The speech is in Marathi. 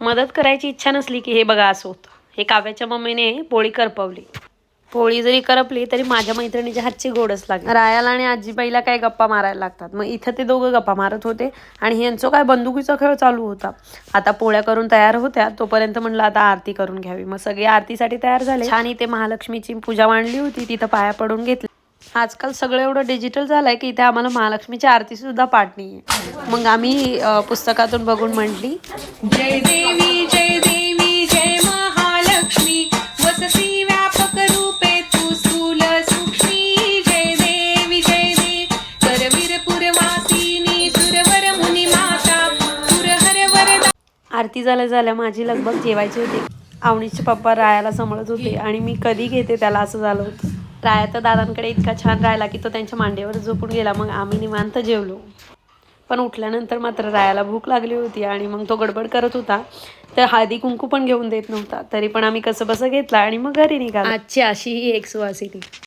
मदत करायची इच्छा नसली की हे बघा असं होतं. हे काव्याच्या मम्मीने पोळी करपवली. पोळी जरी करपली तरी माझ्या मैत्रिणीच्या हातची गोडच लागली. रायाला आणि आजीबाईला काय गप्पा मारायला लागतात. मग इथं ते दोघं गप्पा मारत होते आणि यांचं काय बंदुकीचा खेळ चालू होता. आता पोळ्या करून तयार होत्या तोपर्यंत म्हणलं आता आरती करून घ्यावी. मग सगळे आरतीसाठी तयार झाले. छान इथे महालक्ष्मीची पूजा मांडली होती, तिथं पाया पडून घेतली. आजकाल सगळं एवढं डिजिटल झालंय की इथे आम्हाला महालक्ष्मीची आरती सुद्धा पाठ नाहीये. मग आम्ही पुस्तकातून बघून म्हटली, जय देवी जय देवी जय महालक्ष्मी वसती व्यापक रूपे तू स्थूल सूक्ष्मी. जय देवी करवीर पुरवासिनी सुरवर मुनी माता सुरहर वरदा. आरती झाल्या माझी लगबग जेवायची होती. आवणीचे पप्पा रायाला सांभाळत होते आणि मी कधी घेते त्याला असं झालं होतं. राया तर दादांकडे इतका छान राहिला की तो त्यांच्या मांडीवर झोपून गेला. मग आम्ही निवांत जेवलो. पण उठल्यानंतर मात्र रायाला भूक लागली होती आणि मग तो गडबड करत होता, तर हळदी कुंकू पण घेऊन देत नव्हता. तरी पण आम्ही कसं बसं घेतला आणि मग घरी निघालो. आजची अशी ही एक सुवासिनी.